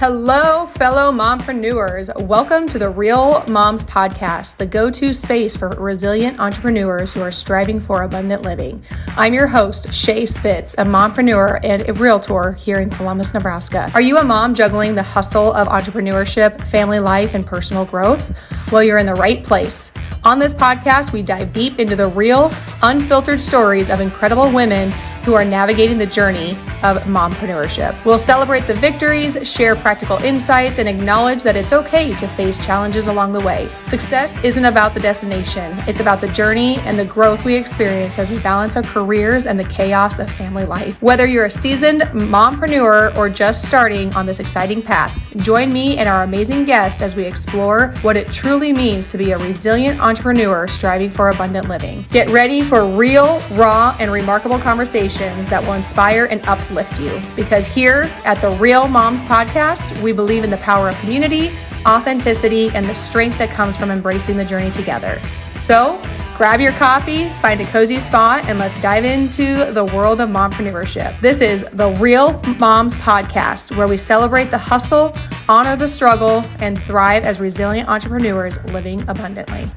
Hello, fellow mompreneurs. Welcome to the Real Moms Podcast, the go-to space for resilient entrepreneurs who are striving for abundant living. I'm your host, Shay Spitz, a mompreneur and a realtor here in Columbus, Nebraska. Are you a mom juggling the hustle of entrepreneurship, family life, and personal growth? Well, you're in the right place. On this podcast, we dive deep into the real, unfiltered stories of incredible women who are navigating the journey of mompreneurship. We'll celebrate the victories, share practical insights, and acknowledge that it's okay to face challenges along the way. Success isn't about the destination. It's about the journey and the growth we experience as we balance our careers and the chaos of family life. Whether you're a seasoned mompreneur or just starting on this exciting path, join me and our amazing guests as we explore what it truly means to be a resilient entrepreneur striving for abundant living. Get ready for real, raw, and remarkable conversations that will inspire and uplift you. Because here at the Real Moms Podcast, we believe in the power of community, authenticity, and the strength that comes from embracing the journey together. So grab your coffee, find a cozy spot, and let's dive into the world of mompreneurship. This is the Real Moms Podcast, where we celebrate the hustle, honor the struggle, and thrive as resilient entrepreneurs living abundantly.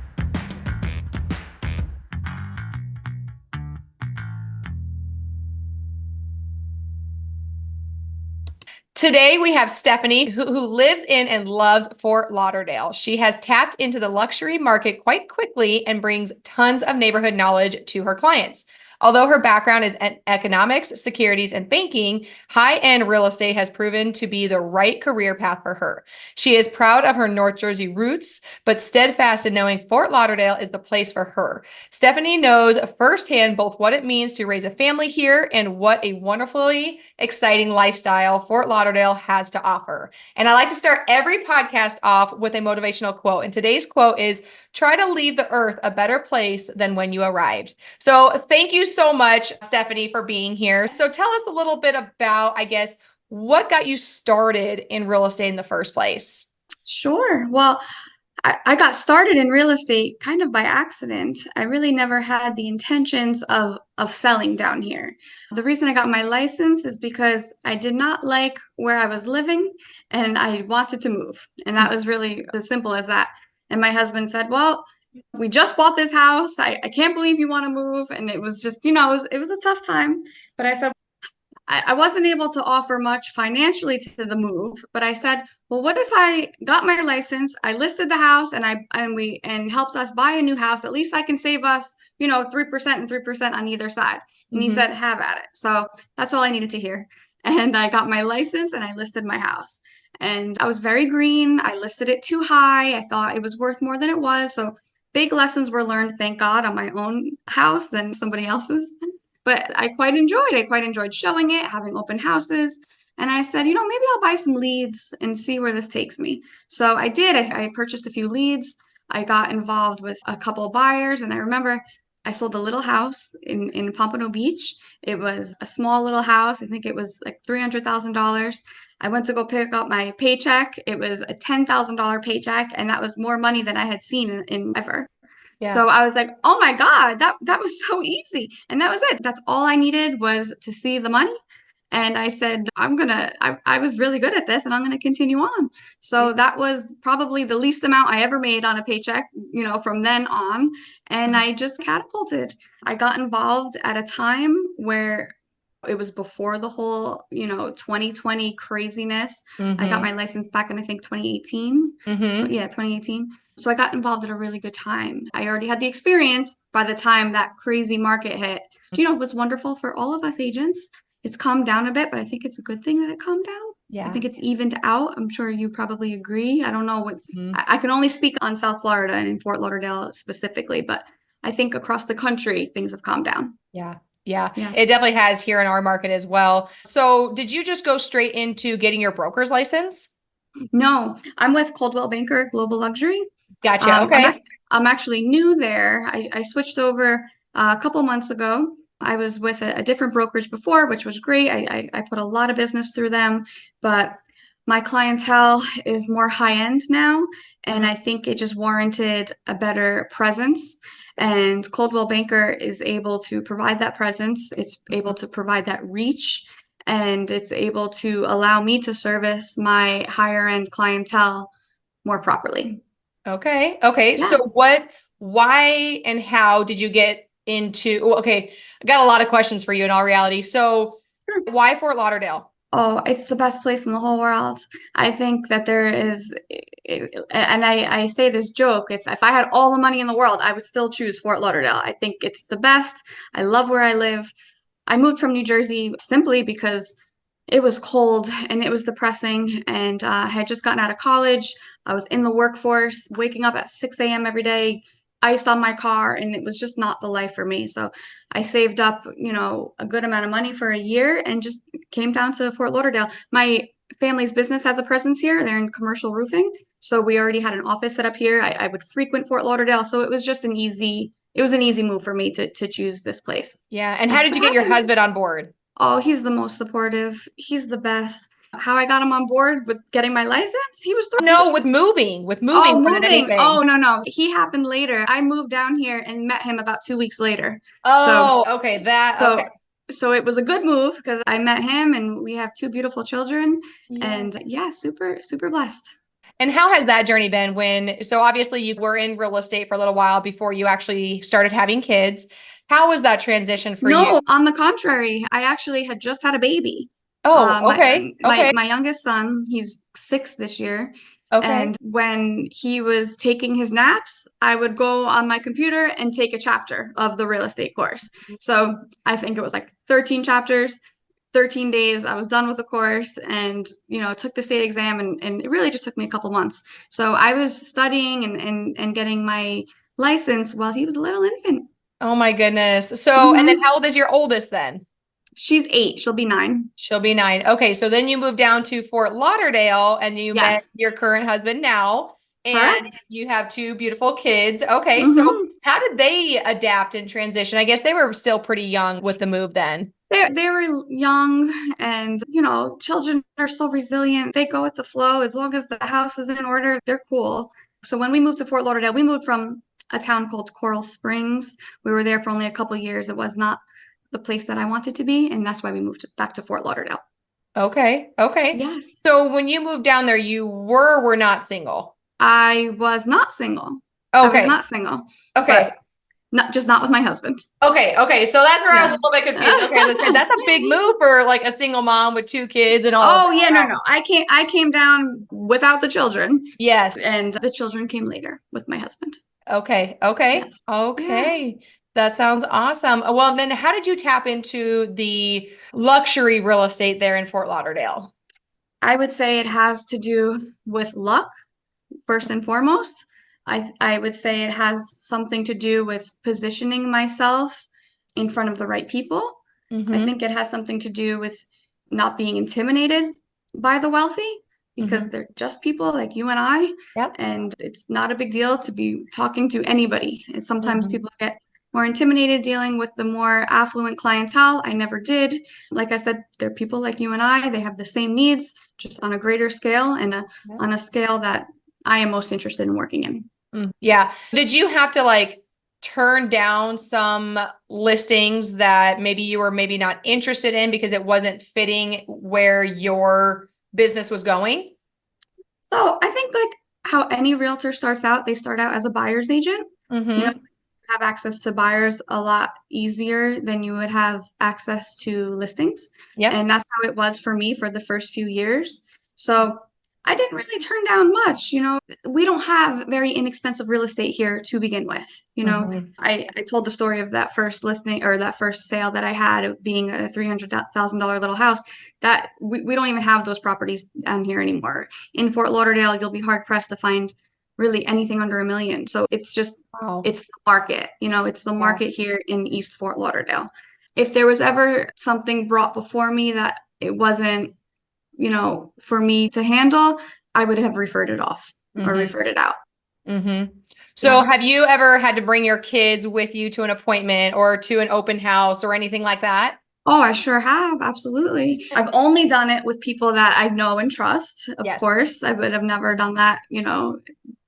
Today, we have Stephanie, who lives in and loves Fort Lauderdale. She has tapped into the luxury market quite quickly and brings tons of neighborhood knowledge to her clients. Although her background is in economics, securities, and banking, high-end real estate has proven to be the right career path for her. She is proud of her North Jersey roots, but steadfast in knowing Fort Lauderdale is the place for her. Stephanie knows firsthand both what it means to raise a family here and what a wonderfully exciting lifestyle Fort Lauderdale has to offer. And I like to start every podcast off with a motivational quote. And today's quote is, "Try to leave the earth a better place than when you arrived." So thank you so much, Stephanie, for being here. So tell us a little bit about, what got you started in real estate in the first place? Sure. Well, I got started in real estate kind of by accident. I really never had the intentions of selling down here. The reason I got my license is because I did not like where I was living and I wanted to move. And that was really as simple as that. And my husband said, "Well, we just bought this house. I can't believe you want to move." And it was just, it was a tough time. But I said, I wasn't able to offer much financially to the move, but I said, well, what if I got my license, I listed the house and helped us buy a new house. At least I can save us, 3% and 3% on either side. And he said, have at it. So that's all I needed to hear. And I got my license and I listed my house. And I was very green. I listed it too high. I thought it was worth more than it was. So big lessons were learned, thank God, on my own house than somebody else's. But I quite enjoyed showing it, having open houses. And I said, maybe I'll buy some leads and see where this takes me. So I did. I purchased a few leads. I got involved with a couple of buyers. And I remember I sold a little house in Pompano Beach. It was a small little house. I think it was like $300,000. I went to go pick up my paycheck. It was a $10,000 paycheck. And that was more money than I had seen in ever. Yeah. So I was like, oh my God, that was so easy. And that was it. That's all I needed was to see the money. And I said, I was really good at this and I'm going to continue on. So that was probably the least amount I ever made on a paycheck, from then on. And I just catapulted. I got involved at a time where it was before the whole, 2020 craziness. I got my license back in, I think, 2018. 2018. So I got involved at a really good time. I already had the experience by the time that crazy market hit. It was wonderful for all of us agents. It's calmed down a bit, but I think it's a good thing that it calmed down. Yeah. I think it's evened out. I'm sure you probably agree. I don't know what I can only speak on South Florida and in Fort Lauderdale specifically, but I think across the country, things have calmed down. Yeah. It definitely has here in our market as well. So did you just go straight into getting your broker's license? No, I'm with Coldwell Banker Global Luxury. Gotcha. Okay. I'm actually new there. I switched over a couple months ago. I was with a different brokerage before, which was great. I put a lot of business through them, but my clientele is more high-end now, and I think it just warranted a better presence. And Coldwell Banker is able to provide that presence. It's able to provide that reach. and it's able to allow me to service my higher end clientele more properly. Okay. Okay. Yeah. So why and how did you get into, well, okay, I got a lot of questions for you in all reality. So why Fort Lauderdale? Oh, it's the best place in the whole world. I think that there is, and I say this joke, if I had all the money in the world, I would still choose Fort Lauderdale. I think it's the best. I love where I live. I moved from New Jersey simply because it was cold and it was depressing, and I had just gotten out of college. I was in the workforce, waking up at 6 a.m. every day, ice on my car, and it was just not the life for me. So I saved up, a good amount of money for a year and just came down to Fort Lauderdale. My family's business has a presence here. They're in commercial roofing. So we already had an office set up here. I would frequent Fort Lauderdale. So it was an easy move for me to choose this place. Yeah. And how That's did you what get your happened. husband on board? Oh, he's the most supportive. He's the best. How I got him on board with getting my license, he was thrilled. No, with moving Oh, more than moving. Oh, anything. no. He happened later. I moved down here and met him about 2 weeks later. So, Oh, okay. Okay. so, so it was a good move because I met him and we have two beautiful children. Yeah. And yeah, super, super blessed. And how has that journey been so obviously you were in real estate for a little while before you actually started having kids. How was that transition for you? No, on the contrary, I actually had just had a baby. Oh, My okay. my Okay. my youngest son, he's 6 this year, Okay. and when he was taking his naps, I would go on my computer and take a chapter of the real estate course. So I think it was like 13 chapters, 13 days. I was done with the course and, took the state exam, and it really just took me a couple months. So I was studying and getting my license while he was a little infant. Oh my goodness. So, and then Hmm. how old is your oldest then? She's 8. She'll be 9. She'll be 9. Okay, so then you moved down to Fort Lauderdale and you met Yes, your current husband now, and correct. you have two beautiful kids. Okay, so Hmm. how did they adapt and transition? I guess they were still pretty young with the move then. They were young, and children are so resilient. They go with the flow as long as the house is in order. They're cool. So when we moved to Fort Lauderdale, we moved from a town called Coral Springs. We were there for only a couple years. It was not the place that I wanted to be, and that's why we moved back to Fort Lauderdale. Okay, okay. Yes, So when you moved down there, you were not single. I was not single. I was Okay, not single, okay. but not with my husband. Okay, okay. So that's where I was Yeah. a little bit confused. Okay, let's say that's a big move for like a single mom with two kids and all of Oh that. yeah, no, Wow. no. I came down without the children, Yes. and the children came later with my husband. Okay, okay, Yes. Yeah. okay. That sounds awesome. Well, then how did you tap into the luxury real estate there in Fort Lauderdale? I would say it has to do with luck, first and foremost. I would say it has something to do with positioning myself in front of the right people. I Mm-hmm. think it has something to do with not being intimidated by the wealthy because Mm-hmm. they're just people like you and I, Yep. and it's not a big deal to be talking to anybody. And sometimes Mm-hmm. people get more intimidated dealing with the more affluent clientele. I never did. Like I said, they're people like you and I. They have the same needs, just on a greater scale and Yep. on a scale that I am most interested in working in. Yeah. Did you have to like turn down some listings that maybe you were maybe not interested in because it wasn't fitting where your business was going? So I think like how any realtor starts out, they start out as a buyer's agent. You know, Mm-hmm. have access to buyers a lot easier than you would have access to listings. Yep. And that's how it was for me for the first few years. So I didn't really turn down much. We don't have very inexpensive real estate here to begin with. Mm-hmm. I told the story of that first listing or that first sale that I had of being a $300,000 little house that we don't even have those properties down here anymore. In Fort Lauderdale, you'll be hard pressed to find really anything under $1 million. So Wow. it's the market, it's the Yeah. market here in East Fort Lauderdale. If there was ever something brought before me that it wasn't, for me to handle, I would have referred it off or Mm-hmm. referred it out. Mm-hmm. So Yeah. have you ever had to bring your kids with you to an appointment or to an open house or anything like that? Oh, I sure have. Absolutely. I've only done it with people that I know and trust, of Yes. course. I would have never done that,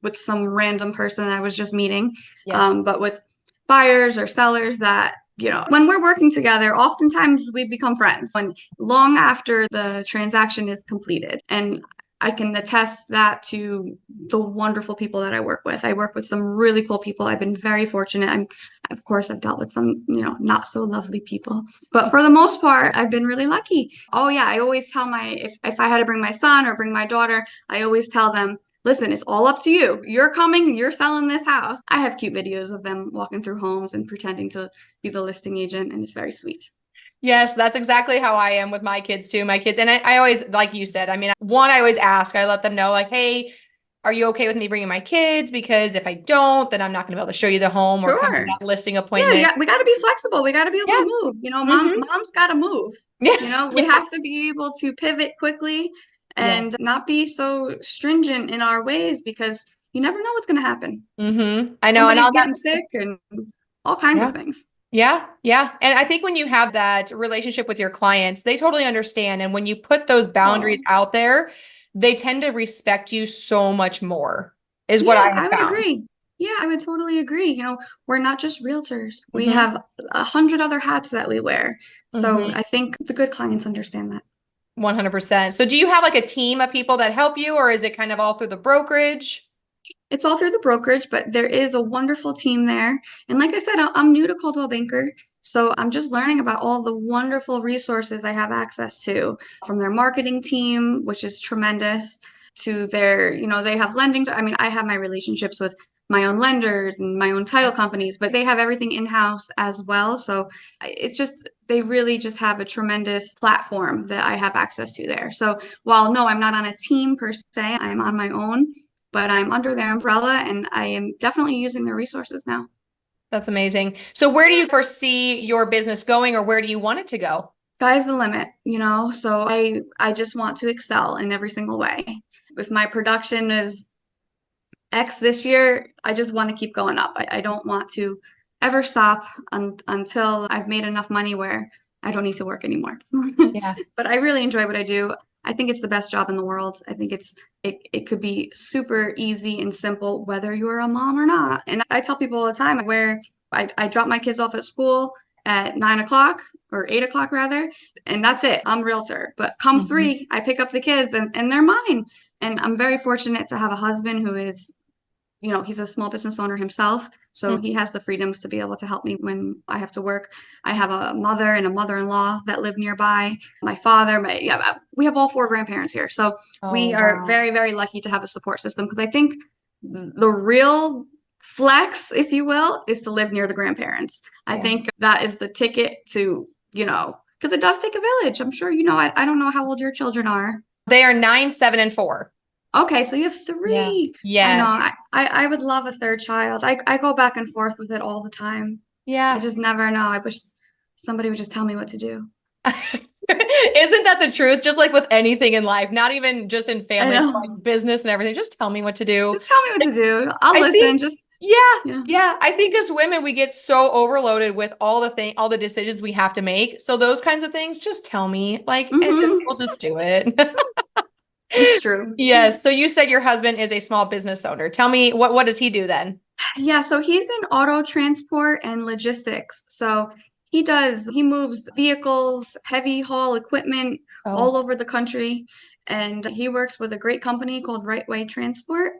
with some random person I was just meeting. Yes. But with buyers or sellers that when we're working together, oftentimes we become friends when long after the transaction is completed. And I can attest that to the wonderful people that I work with. I work with some really cool people. I've been very fortunate. Of course, I've dealt with some, not so lovely people, but for the most part, I've been really lucky. Oh yeah, I always tell if I had to bring my son or bring my daughter, I always tell them, listen, it's all up to you. You're coming, you're selling this house. I have cute videos of them walking through homes and pretending to be the listing agent, and it's very sweet. Yes, that's exactly how I am with my kids too. My kids, and I always, like you said, I mean, one, I always ask, I let them know like, hey, are you okay with me bringing my kids? Because if I don't, then I'm not going to be able to show you the home or come to Sure. that listing Yeah, appointment. we got to be flexible. We got to be able Yeah. to move. Mm-hmm. Mom's got to move. Yeah. We Yeah. have to be able to pivot quickly Yeah. and not be so stringent in our ways because you never know what's going to happen. Mm-hmm. I know. And Somebody's I'll getting never, sick and all kinds of yeah. things. Yeah. Yeah. And I think when you have that relationship with your clients, they totally understand. And when you put those boundaries Oh, out there, they tend to respect you so much more, is what I yeah, have I would found. agree. Yeah, I would totally agree. We're not just realtors. We Mm-hmm. have 100 other hats that we wear. So Mm-hmm. I think the good clients understand that. 100%. So do you have like a team of people that help you, or is it kind of all through the brokerage? It's all through the brokerage, but there is a wonderful team there. And like I said, I'm new to Coldwell Banker. So I'm just learning about all the wonderful resources I have access to from their marketing team, which is tremendous, to their, they have lending. I mean, I have my relationships with my own lenders and my own title companies, but they have everything in-house as well. So it's just, they really just have a tremendous platform that I have access to there. So while no, I'm not on a team per se, I'm on my own, but I'm under their umbrella and I am definitely using their resources now. That's amazing. So where do you foresee your business going, or where do you want it to go? Sky's the limit, so I just want to excel in every single way. If my production is X this year, I just want to keep going up. I don't want to ever stop until I've made enough money where I don't need to work anymore. Yeah. But I really enjoy what I do. I think it's the best job in the world. I think it could be super easy and simple, whether you're a mom or not. And I tell people all the time where I drop my kids off at school at 9 o'clock or 8 o'clock rather, and that's it. I'm realtor. But come Mm-hmm. 3, I pick up the kids and they're mine. And I'm very fortunate to have a husband who is, he's a small business owner himself. So he has the freedoms to be able to help me when I have to work. I have a mother and a mother-in-law that live nearby. My father, we have all 4 grandparents here. So Oh, we are wow. very, very lucky to have a support system because I think the real flex, if you will, is to live near the grandparents. I Yeah. think that is the ticket to, because it does take a village. I'm sure, I don't know how old your children are. They are 9, 7, and 4. Okay, so you have Yeah. 3. I know. Yes. I would love a third child. I go back and forth with it all the time. I Yeah. just never know. I wish somebody would just tell me what to do. Isn't that the truth? Just like with anything in life, not even just in I family, but know. like business and everything. Just tell me what to do. Just tell me what to do. I'll I listen. think, Just, yeah, you know. yeah. I think as women, we get so overloaded with all the decisions we have to make. So those kinds of things, just tell me, like, and just, Hmm. we'll just do it. It's true. Yes. So you said your husband is a small business owner. Tell me, what does he do then? Yeah, so he's in auto transport and logistics. So he moves vehicles, heavy haul equipment Oh, all over the country. And he works with a great company called Right Way Transport.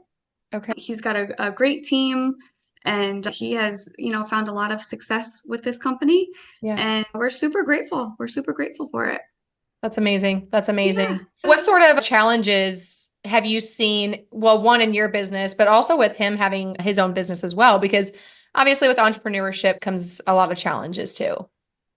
okay. He's got a great team and he has, found a lot of success with this company. Yeah. And we're super grateful. We're super grateful for it. That's amazing. That's Yeah. amazing. What sort of challenges have you seen? Well, one in your business, but also with him having his own business as well, because obviously with entrepreneurship comes a lot of challenges too.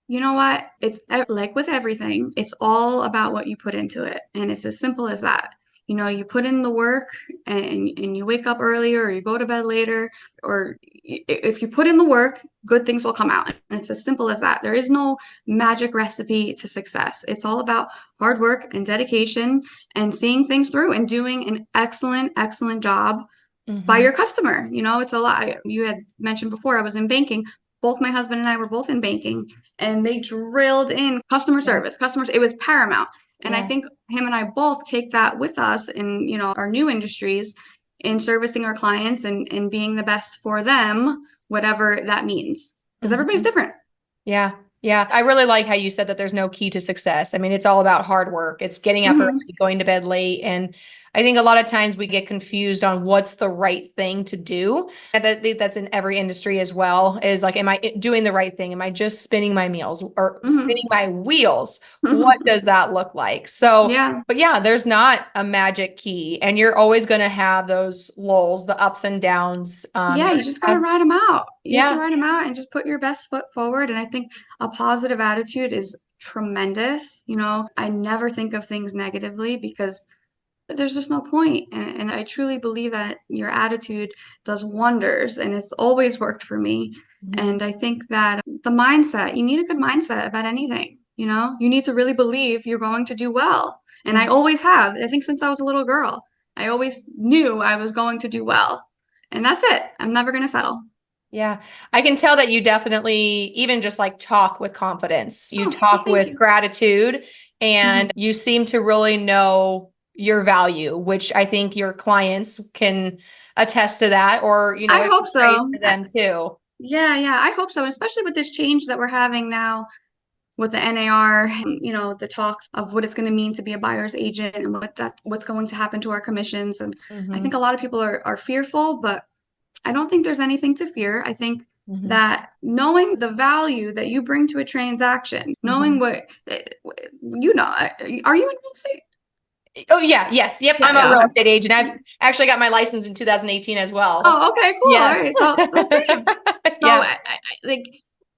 You know what? It's like with everything, it's all about what you put into it. And it's as simple as that. You put in the work and you wake up earlier or you go to bed later, or if you put in the work, good things will come out. And it's as simple as that. There is no magic recipe to success. It's all about hard work and dedication and seeing things through and doing an excellent, excellent job by Hmm. your customer. It's a lot. You had mentioned before, I was in banking. Both my husband and I were both in banking, and they drilled in customer Yeah. service. Customers, it was paramount. And I Yeah. think him and I both take that with us in, our new industries in servicing our clients and being the best for them, whatever that means. Because everybody's Hmm. different. Yeah. Yeah. I really like how you said that there's no key to success. I mean, it's all about hard work. It's getting up Hmm. early, going to bed late. And I think a lot of times we get confused on what's the right thing to do. And that's in every industry as well, is like, am I doing the right thing? Am I just spinning my meals or spinning Hmm. my wheels? What does that look like? So, Yeah. but yeah, there's not a magic key, and you're always going to have those lulls, the ups and downs. Yeah, You're you gonna just got to have, ride them out. You have to yeah. ride them out and just put your best foot forward. And I think a positive attitude is tremendous. I never think of things negatively because there's just no point. And I truly believe that your attitude does wonders, and it's always worked for me. Mhm. And I think that the mindset, you need a good mindset about anything. You need to really believe you're going to do well. And I Mhm. always have. I think since I was a little girl, I always knew I was going to do well. And that's it. I'm never going to settle. Yeah, I can tell that you definitely even just like talk with confidence. You Oh, well, talk thank with you. gratitude, and Mhm. you seem to really know your value, which I think your clients can attest to that, or, I it's hope great so. for them too. Yeah, yeah, I hope so. Especially with this change that we're having now with the NAR, the talks of what it's going to mean to be a buyer's agent and what's going to happen to our commissions. And I think Hmm. a lot of people are fearful, but I don't think there's anything to fear. I think Hmm. that knowing the value that you bring to a transaction, knowing Hmm. what you know, are you in real estate? Oh yeah, yes, yep. Yeah, I'm a yeah, real okay. estate agent. I've actually got my license in 2018 as well. Oh, okay, cool. All Yes. right. So same. So Yeah. like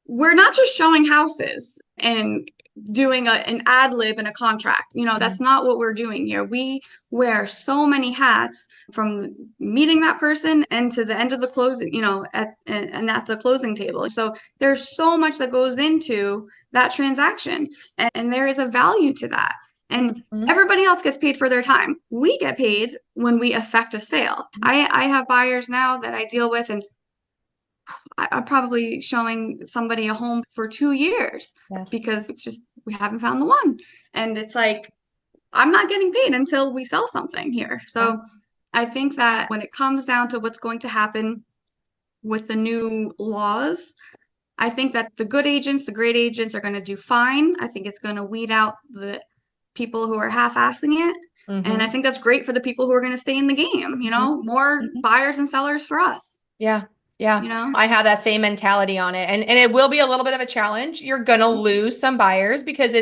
we're not just showing houses and doing an ad lib and a contract. That's not what we're doing here. We wear so many hats from meeting that person and to the end of the closing, and at the closing table. So there's so much that goes into that transaction, and there is a value to that. And Mhm. everybody else gets paid for their time. We get paid when we effect a sale. I have buyers now that I deal with, and I'm probably showing somebody a home for 2 years Yes. because it's just we haven't found the one. And it's like I'm not getting paid until we sell something here. Yeah. So I think that when it comes down to what's going to happen with the new laws, I think that the good agents, the great agents are going to do fine. I think it's going to weed out the people who are half-assing it. And I Hmm. think that's great for the people who are going to stay in the game, more Hmm. buyers and sellers for us, Yeah. Yeah. you know? I have that same mentality on it. And it will be a little bit of a challenge. You're gonna lose some buyers because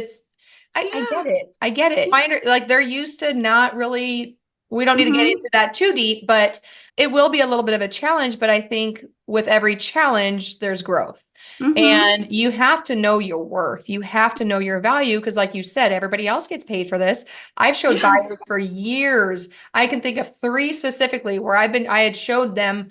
I get Yeah. it. I get it. Like they're used to not really, we don't need to get Mm-hmm. into that too deep, but it will be a little bit of a challenge. But I think with every challenge, there's growth. Mm-hmm. And you have to know your worth. You have to know your value because, like you said, everybody else gets paid for this. I've showed Yes. buyers for years. I can think of three specifically where I had showed them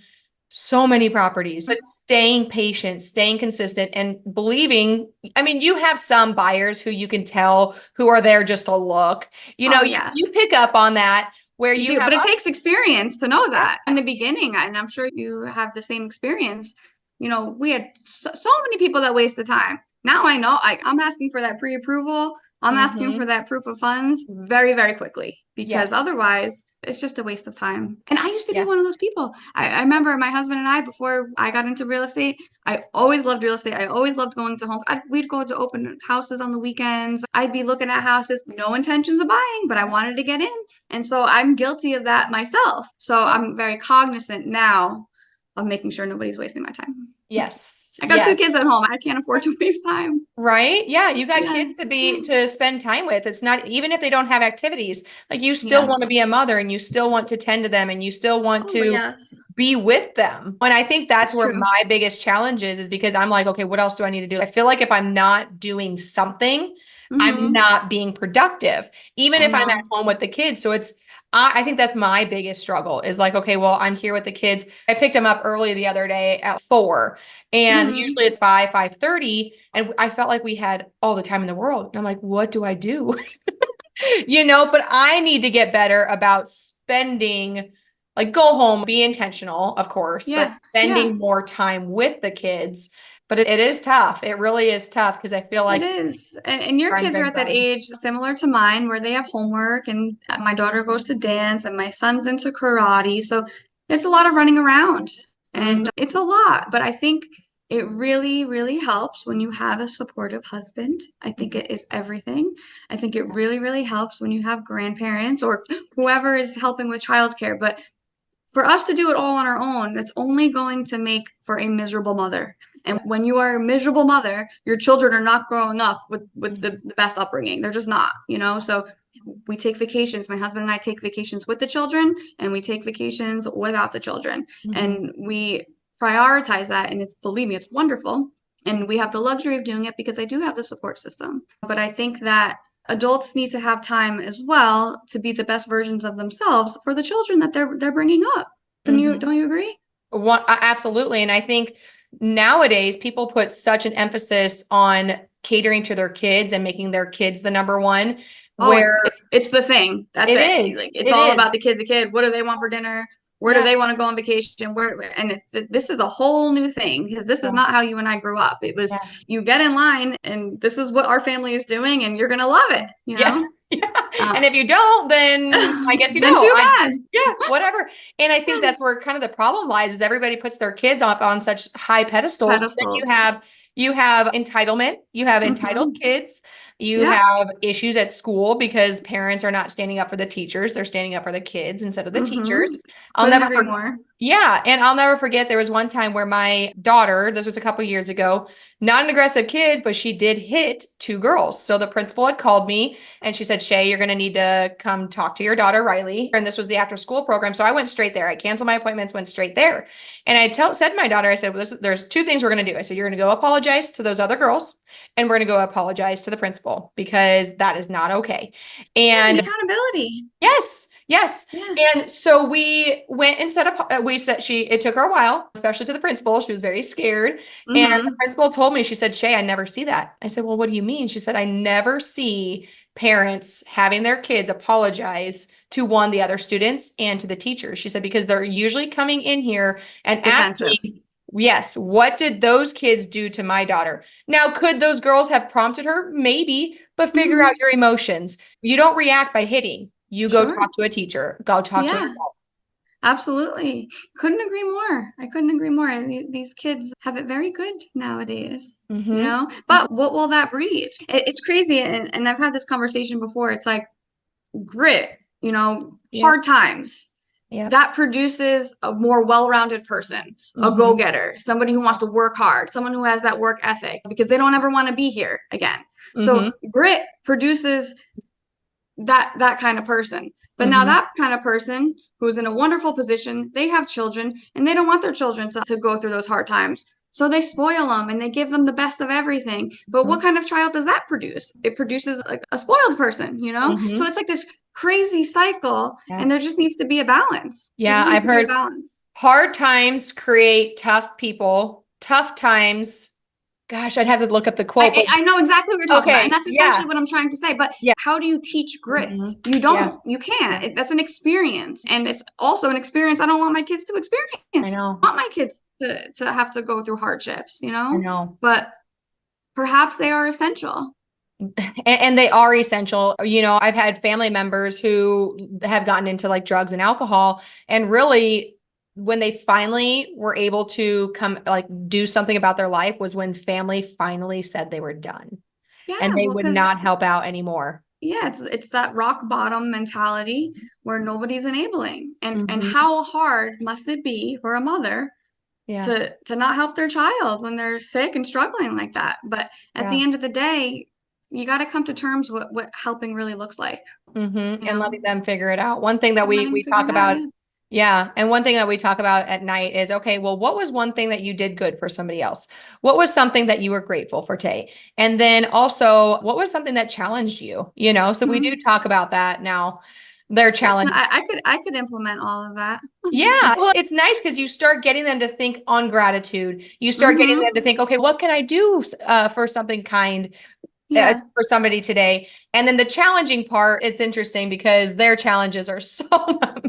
so many properties, but staying patient, staying consistent, and believing. I mean, you have some buyers who you can tell who are there just to look. Oh, You yes. pick up on that where You you do, have but it takes experience to know yeah. that in the beginning, and I'm sure you have the same experience. We had so many people that waste the time. Now I know I'm asking for that pre-approval. I'm asking for Hmm. that proof of funds very, very quickly because Yes. otherwise it's just a waste of time. And I used to be Yeah. one of those people. I remember my husband and I, before I got into real estate, I always loved real estate. I always loved going to homes. We'd go to open houses on the weekends. I'd be looking at houses, no intentions of buying, but I wanted to get in. And so I'm guilty of that myself. So Yeah. I'm very cognizant now of making sure nobody's wasting my time. Yes. I got two Yes. kids at home. I can't afford to waste time. Right? Yeah, you got Yeah. kids to spend time with. It's not even if they don't have activities, like you still Yeah. want to be a mother and you still want to tend to them and you still want Oh, to yes. be with them. And I think that's It's where true. my biggest challenge is because I'm like, okay, what else do I need to do? I feel like if I'm not doing something, I'm Hmm. not being productive, even I if I'm at know. home with the kids. So I think that's my biggest struggle is like, okay, well, I'm here with the kids. I picked them up early the other day at 4, and Hmm. usually it's 5:30. And I felt like we had all the time in the world. And I'm like, what do I do? But I need to get better about spending, like go home, be intentional, of course, but Yeah. Yeah. spending more time with the kids. But it is tough. It really is tough because I feel It like is. And your I've kids are been at that done. age similar to mine where they have homework, and my daughter goes to dance, and my son's into karate. So it's a lot of running around, Mhm. and it's a lot. But I think It really, really helps when you have a supportive husband. I think it is everything. I think it really, really helps when you have grandparents or whoever is helping with childcare. But for us to do it all on our own, that's only going to make for a miserable mother. And when you are a miserable mother, your children are not growing up with the best upbringing. They're just not, you know? So we take vacations. My husband and I take vacations with the children, and we take vacations without the children. Mm-hmm. And we prioritize that. And it's, believe me, it's wonderful. And we have the luxury of doing it because I do have the support system. But I think that adults need to have time as well to be the best versions of themselves for the children that they're bringing up. Don't you agree? Absolutely. And I think nowadays people put such an emphasis on catering to their kids and making their kids the number one, Oh, where it's the thing. That's it it. is. Like it's It all about is. the kid. The kid. What do they want for dinner? Where do Yeah. they want to go on vacation? This is a whole new thing because this is Yeah. not how you and I grew up. It was Yeah. you get in line and this is what our family is doing and you're gonna love it, you Yeah. know? Yeah. Uh, And if you don't, then I guess you then don't. too bad. Yeah, whatever. And I think that's where kind of the problem lies is everybody puts their kids up on such high pedestals. Then Pedestals. you have entitlement, you have entitled Hmm. kids, you Yeah. have issues at school because parents are not standing up for the teachers, they're standing up for the kids instead of the Hmm. teachers. I'll Couldn't never agree forget. more. Yeah, and I'll never forget there was one time where my daughter, this was a couple years ago, not an aggressive kid, but she did hit two girls. So the principal had called me and she said, Shay, you're going to need to come talk to your daughter, Riley. And this was the after school program. So I went straight there. I canceled my appointments, went straight there. And said to my daughter, I said, well, there's two things we're going to do. I said, you're going to go apologize to those other girls and we're going to go apologize to the principal because that is not okay. Yeah, and And accountability. yes, yes. Yeah. And so we went and set up, it took her a while, especially to the principal. She was very scared. And the Hmm. principal told me, she said, Shay, I never see that. I said, well, what do you mean? She said, I never see parents having their kids apologize to one, the other students and to the teachers. She said, because they're usually coming in here and Defensive. asking, yes, what did those kids do to my daughter? Now, could those girls have prompted her? Maybe, but figure out Hmm. your emotions. You don't react by hitting. You go Sure. talk to a teacher, go talk to an Yeah. adult. Absolutely. Couldn't agree more. I couldn't agree more. And these kids have it very good nowadays, you Mm-hmm. know? But what will that breed? It's crazy. And I've had this conversation before. It's like grit, you know, Yep. hard times. Yep. That produces a more well-rounded person, a Mm-hmm. go-getter, somebody who wants to work hard, someone who has that work ethic because they don't ever want to be here again. Mm-hmm. So grit produces that kind of person. But now Mm-hmm. that kind of person who's in a wonderful position, they have children and they don't want their children to go through those hard times. So they spoil them and they give them the best of everything. But what kind of child does that produce? It produces like a spoiled person, you know? So Mm-hmm. it's like this crazy cycle Yeah. and there just needs to be a balance. There Yeah. just needs I've to be a heard balance. hard times create tough people. Tough times. Gosh, I'd have to look up the quote, but I know exactly what you're talking about. And okay. that's essentially Yeah. what I'm trying to say. But Yeah. how do you teach grit? Mm-hmm. You Yeah. don't. You can't. Yeah. That's an experience. And it's also an experience I don't want my kids to I experience. know. I want my kids to have to go through hardships, you I know? know. But perhaps they are essential. And they are essential. You know, I've had family members who have gotten into like drugs and alcohol, and really, when they finally were able to come, like, do something about their life was when family finally said they were done and Yeah, they well, would because not help out anymore. yeah, it's that rock bottom mentality where nobody's enabling. And Hmm. how hard must it be for a mother Yeah. to not help their child when they're sick and struggling like that. But at Yeah. the end of the day, you got to come to terms with what helping really looks like, you And know, letting them figure it out. One thing that and we letting them we figure talk it out. about, Yeah. yeah, and one thing that we talk about at night is, okay, well, what was one thing that you did good for somebody else? What was something that you were grateful for, Tay? And then also, what was something that challenged you? You know, so we do Mhm. talk about that now. Their That's challenge. not, I could implement all of that. Yeah, well, it's nice because you start getting them to think on gratitude. You start getting them Hmm. to think, okay, what can I do for something kind Yeah. for somebody today? And then the challenging part, it's interesting because their challenges are so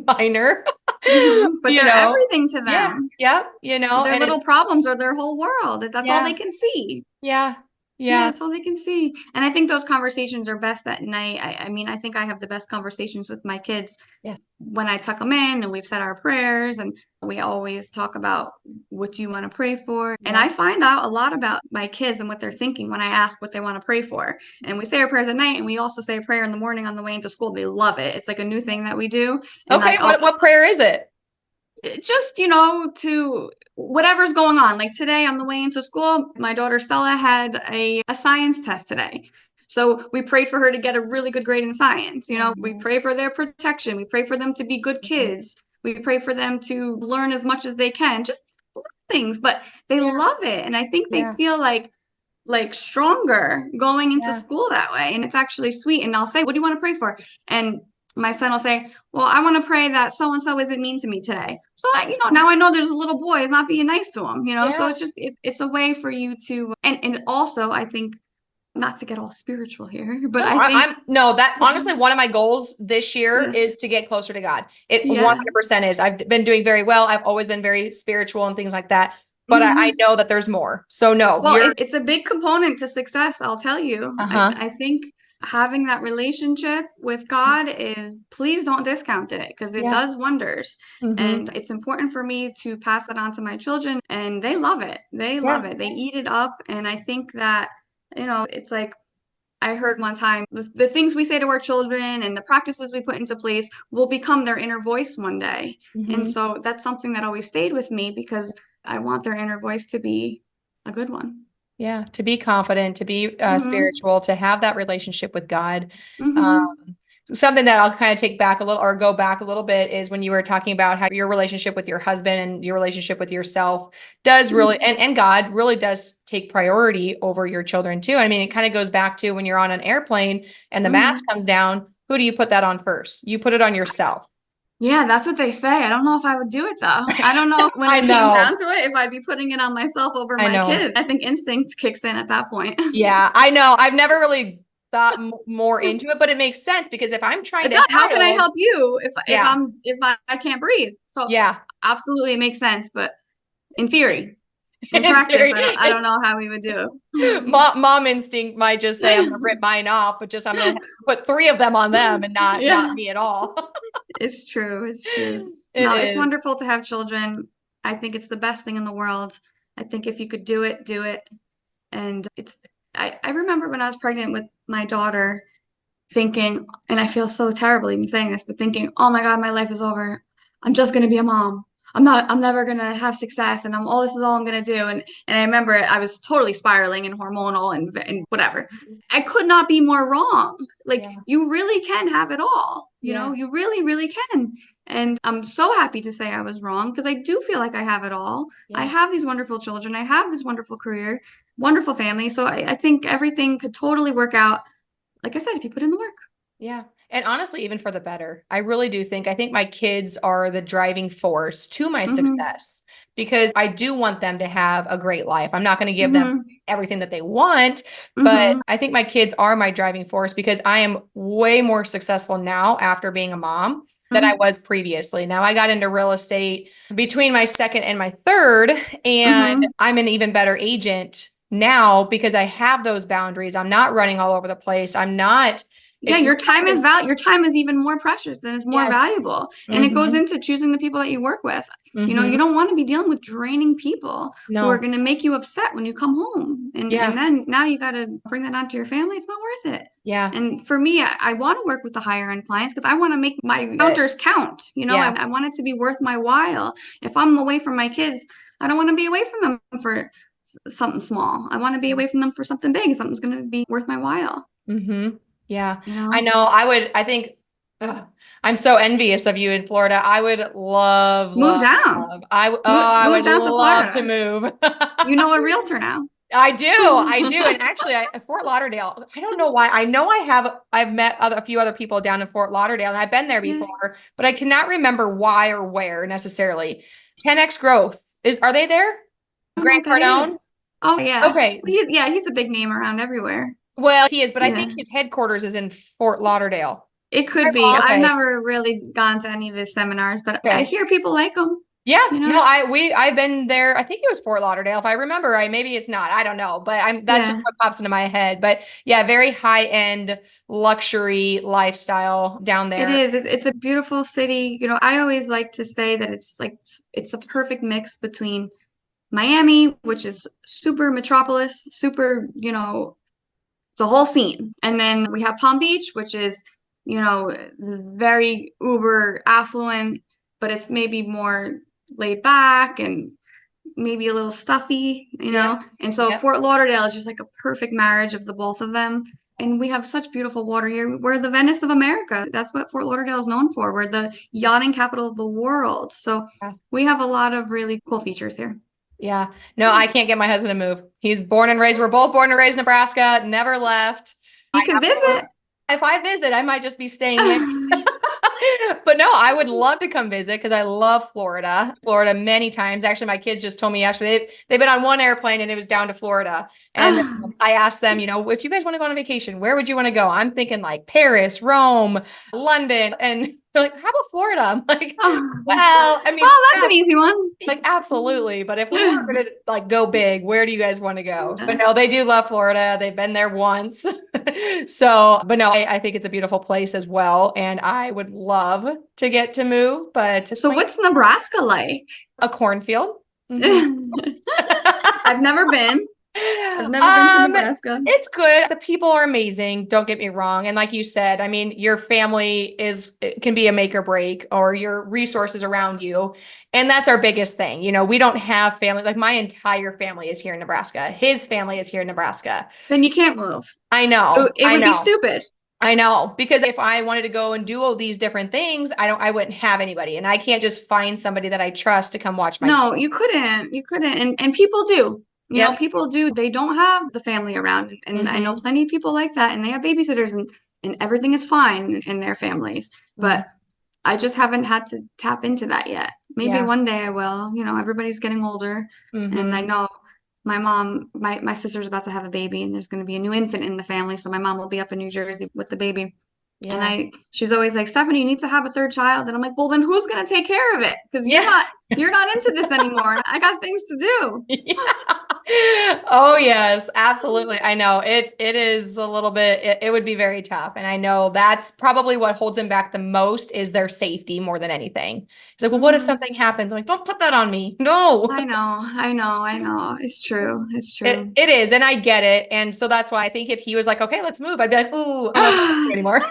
minor, But you they're know? everything to Yeah, them. yeah, you know, Their and little it's, problems are their whole world. That's all yeah, they can see. yeah, Yeah, yeah, that's all they can see. And I think those conversations are best at night. I mean, I think I have the best conversations with my kids yes. when I tuck them in and we've said our prayers and we always talk about what do you want to pray for? And Yeah. I find out a lot about my kids and what they're thinking when I ask what they want to pray for. And we say our prayers at night, and we also say a prayer in the morning on the way into school. They love it. It's like a new thing that we do. And Okay. like, I'll What prayer is it? just, to whatever's going on. Like today on the way into school, my daughter Stella had a science test today. So we prayed for her to get a really good grade in science. We pray for their protection. We pray for them to be good kids. We pray for them to learn as much as they can, just things, but they love it. And I think they feel like stronger going into school that way. And it's actually sweet. And I'll say, what do you want to pray for? And my son will say, well, I want to pray that so-and-so isn't mean to me today. So now I know there's a little boy is not being nice to him, so it's just, it's a way for you to, and also I think, not to get all spiritual here, but No, I think that honestly, one of my goals this year is to get closer to God. It 100% is. I've been doing very well. I've always been very spiritual and things like that, but I know that there's more. So no, well, it's a big component to success. I'll tell you. I think having that relationship with God is, please don't discount it, because it does wonders. And it's important for me to pass that on to my children, and they love it. They love it. They eat it up. And I think that, it's like, I heard one time, the things we say to our children and the practices we put into place will become their inner voice one day. And so that's something that always stayed with me, because I want their inner voice to be a good one. Yeah, to be confident, to be spiritual, to have that relationship with God. Something that I'll kind of take back a little, or go back a little bit, is when you were talking about how your relationship with your husband and your relationship with yourself does really, and God really does take priority over your children too. I mean, it kind of goes back to when you're on an airplane and the mask comes down, who do you put that on first? You put it on yourself. Yeah, that's what they say. I don't know if I would do it though. I don't know when it came down to it, if I'd be putting it on myself over my kids. I think instinct kicks in at that point. Yeah, I know. I've never really thought more into it, but it makes sense, because if I'm trying to how can I help you if I can't breathe? So absolutely, it makes sense. But in theory, in practice, I don't know how we would do it. Mom instinct might just say, I'm gonna rip mine off, but I'm gonna put 3 of them on them and not me at all. It's true. It's true. It's wonderful to have children. I think it's the best thing in the world. I think if you could do it, do it. And I remember when I was pregnant with my daughter thinking, and I feel so terrible even saying this, but thinking, oh my God, my life is over. I'm just going to be a mom. I'm never going to have success, and this is all I'm going to do. And I remember I was totally spiraling and hormonal and whatever. I could not be more wrong. Like, you really can have it all. You really, really can. And I'm so happy to say I was wrong, because I do feel like I have it all. I have these wonderful children. I have this wonderful career, wonderful family. So I think everything could totally work out, like I said, if you put in the work. Yeah. And honestly, even for the better. I really do think, I think my kids are the driving force to my success, because I do want them to have a great life. I'm not going to give them everything that they want, but I think my kids are my driving force, because I am way more successful now after being a mom than I was previously. Now I got into real estate between my second and my third, and I'm an even better agent now because I have those boundaries. I'm not running all over the place. I'm not. Your time is even more precious, and it's more valuable. And it goes into choosing the people that you work with. You don't want to be dealing with draining people who are going to make you upset when you come home. And then now you got to bring that onto your family. It's not worth it. Yeah. And for me, I want to work with the higher end clients, because I want to make my counters count. I want it to be worth my while. If I'm away from my kids, I don't want to be away from them for something small. I want to be away from them for something big. Something's going to be worth my while. Yeah, I know. I think I'm so envious of you in Florida. I would move down. I would down to love Florida. to move. You know a realtor now. I do. And actually, Fort Lauderdale, I don't know why. I know I've met a few other people down in Fort Lauderdale, and I've been there before, but I cannot remember why or where necessarily. 10X Growth are they there? Grant Cardone? Oh yeah. Okay. He's a big name around everywhere. Well, he is, but I think his headquarters is in Fort Lauderdale. It could be. Okay. I've never really gone to any of his seminars, but I hear people like him. Yeah, no, I've been there. I think it was Fort Lauderdale, if I remember. Maybe it's not. I don't know, but that's just what pops into my head. But yeah, very high end luxury lifestyle down there. It is. It's a beautiful city. I always like to say that it's a perfect mix between Miami, which is super metropolis, super, it's a whole scene. And then we have Palm Beach, which is, very uber affluent, but it's maybe more laid back and maybe a little stuffy, Yeah. And so Yep. Fort Lauderdale is just like a perfect marriage of the both of them. And we have such beautiful water here. We're the Venice of America. That's what Fort Lauderdale is known for. We're the yachting capital of the world. So Yeah. we have a lot of really cool features here. Yeah. No, I can't get my husband to move. He's born and raised. We're both born and raised in Nebraska, never left. You I can absolutely, visit. if I visit, I might just be staying there. But no, I would love to come visit because I love Florida. Florida many times. Actually, my kids just told me yesterday they've been on one airplane and it was down to Florida. And I asked them, if you guys want to go on a vacation, where would you want to go? I'm thinking like Paris, Rome, London. And they're like, how about Florida? I'm like, well, I mean, Well, that's an easy one. like absolutely. But if we were going to like go big, where do you guys want to go? But no, they do love Florida. They've been there once. So, but no, I think it's a beautiful place as well. And I would love to get to move, but So what's Nebraska like? a cornfield. Mhm. I've never been. I've never been to Nebraska. It's good. The people are amazing. Don't get me wrong. And like you said, I mean, your family it can be a make or break, or your resources around you. And that's our biggest thing. We don't have family. Like my entire family is here in Nebraska. His family is here in Nebraska. Then you can't move. I know. It I would be know. stupid. I know, because if I wanted to go and do all these different things, I wouldn't have anybody, and I can't just find somebody that I trust to come watch my No, kids. you couldn't. You couldn't. And people do. Yep. People do. They don't have the family around. And I know Mhm. plenty of people like that, and they have babysitters and everything is fine in their families. But I just haven't had to tap into that yet. Maybe Yeah. one day I will. Everybody's getting older, and I Mhm. know my mom, my sister's about to have a baby, and there's going to be a new infant in the family, so my mom will be up in New Jersey with the baby. Yeah. And she's always like, Stephanie, you need to have a third child. And I'm like, well, then who's going to take care of it? Because Yeah. you're not into this anymore. And I got things to do. Yeah. Oh yes, absolutely. I know it is a little bit, it would be very tough. And I know that's probably what holds him back the most is their safety more than anything. He's like, well, what if Mhm. something happens? I'm like, don't put that on me. No. I know. It's true. It's It true. it is, and I get it. And so that's why I think if he was like, okay, let's move, I'd be like, ooh, I'm not talking to you anymore.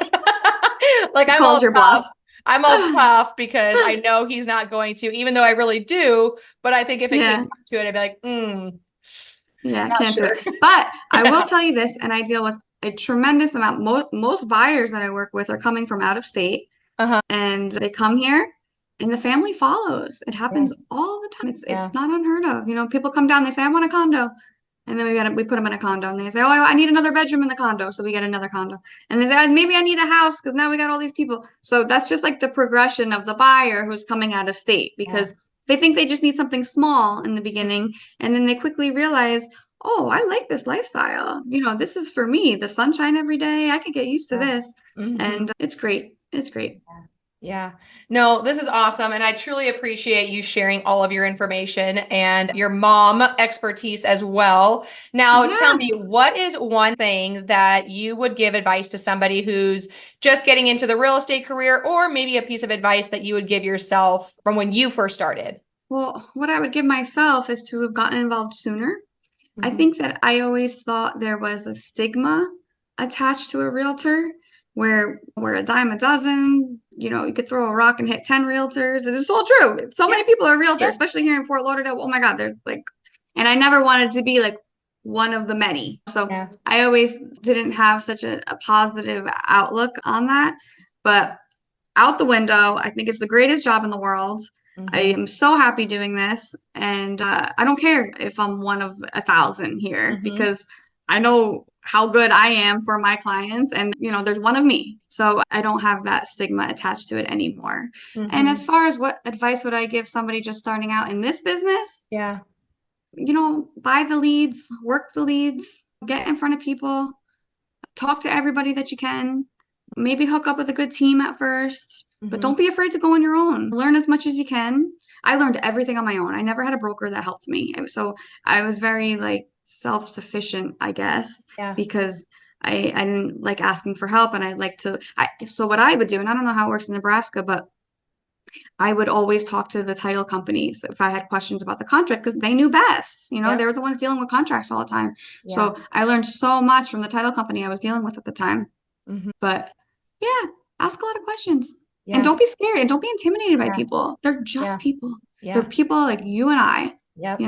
Like He calls your bluff. I'm all tough because I know he's not going to, even though I really do. But I think if it came Yeah. down to it, I'd be like, Yeah, not can't do sure. it. But I will Yeah. tell you this, and I deal with a tremendous amount. Most buyers that I work with are coming from out of state, Uh-huh. and they come here, and the family follows. It Yeah. happens all the time. Yeah. It's not unheard of. People come down, they say, I want a condo. And then we put them in a condo, and they say, oh, I need another bedroom in the condo. So we get another condo. And they say, "Oh, maybe I need a house because now we got all these people." So that's just like the progression of the buyer who's coming out of state Yeah. because they think they just need something small in the beginning. And then they quickly realize, oh, I like this lifestyle. This is for me. The sunshine every day. I could get used to Yeah. this. Mhm. And it's great. It's great. Yeah. No, this is awesome. And I truly appreciate you sharing all of your information and your mom expertise as well. Now, tell Yeah. me, what is one thing that you would give advice to somebody who's just getting into the real estate career, or maybe a piece of advice that you would give yourself from when you first started? Well, what I would give myself is to have gotten involved sooner. I Mhm. think that I always thought there was a stigma attached to a realtor where a dime a dozen, you could throw a rock and hit 10 realtors. It is so true. So Yeah. many people are realtors, Yeah. especially here in Fort Lauderdale. Oh my God, they're like, and I never wanted to be like one of the many. So Yeah. I always didn't have such a positive outlook on that. But out the window, I think it's the greatest job in the world. I Mhm. am so happy doing this, and I don't care if I'm one of 1,000 here Mhm. because I know how good I am for my clients, and there's one of me, so I don't have that stigma attached to it anymore. And as Mhm. far as what advice would I give somebody just starting out in this business, Yeah. buy the leads, work the leads, get in front of people, talk to everybody that you can. Maybe hook up with a good team at first, but Mhm. don't be afraid to go on your own. Learn as much as you can. I learned everything on my own. I never had a broker that helped me. So I was very like self-sufficient, I guess, Yeah. because I didn't like asking for help and I like to so what I would do, and I don't know how it works in Nebraska, but I would always talk to the title companies if I had questions about the contract because they knew best. Yep. They were the ones dealing with contracts all the time. Yeah. So I learned so much from the title company I was dealing with at the time. But yeah, ask a lot of questions. Yeah. And don't be scared and don't be intimidated by Yeah. people. They're just people. Yeah. They're people like you and I. Yep.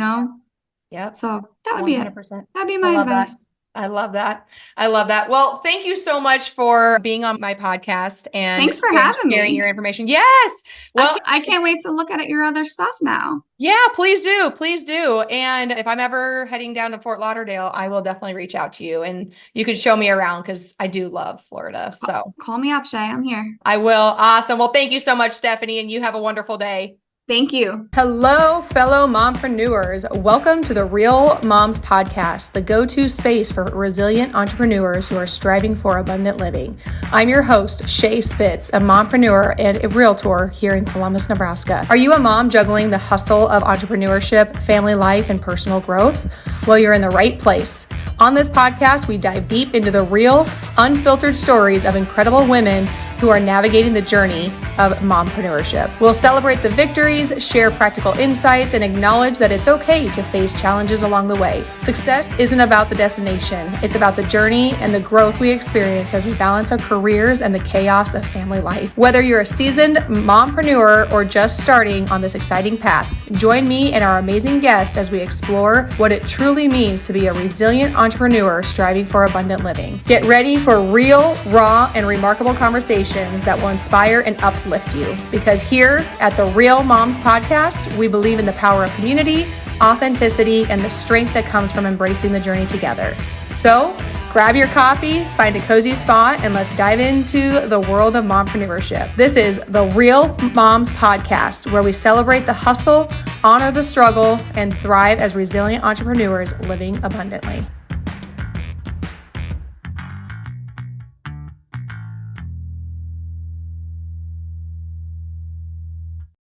Yep. So that would be it. 100%. That'd be my advice. I love that. I love that. Well, thank you so much for being on my podcast and thanks for having sharing me. your information. Yes. Well, I can't wait to look at your other stuff now. Yeah, please do. Please do. And if I'm ever heading down to Fort Lauderdale, I will definitely reach out to you and you can show me around because I do love Florida. So call me up, Shay. I'm here. I will. Awesome. Well, thank you so much, Stephanie, and you have a wonderful day. Thank you. Hello, fellow mompreneurs. Welcome to the Real Moms Podcast, the go-to space for resilient entrepreneurs who are striving for abundant living. I'm your host, Shay Spitz, a mompreneur and a realtor here in Columbus, Nebraska. Are you a mom juggling the hustle of entrepreneurship, family life, and personal growth? Well, you're in the right place. On this podcast, we dive deep into the real, unfiltered stories of incredible women who are navigating the journey of mompreneurship. We'll celebrate the victories, share practical insights, and acknowledge that it's okay to face challenges along the way. Success isn't about the destination. It's about the journey and the growth we experience as we balance our careers and the chaos of family life. Whether you're a seasoned mompreneur or just starting on this exciting path, join me and our amazing guests as we explore what it truly means to be a resilient entrepreneur striving for abundant living. Get ready for real, raw, and remarkable conversations that will inspire and uplift you. Because here at the Real Moms Podcast, we believe in the power of community, authenticity, and the strength that comes from embracing the journey together. So grab your coffee, find a cozy spot, and let's dive into the world of mompreneurship. This is the Real Moms Podcast, where we celebrate the hustle, honor the struggle, and thrive as resilient entrepreneurs living abundantly.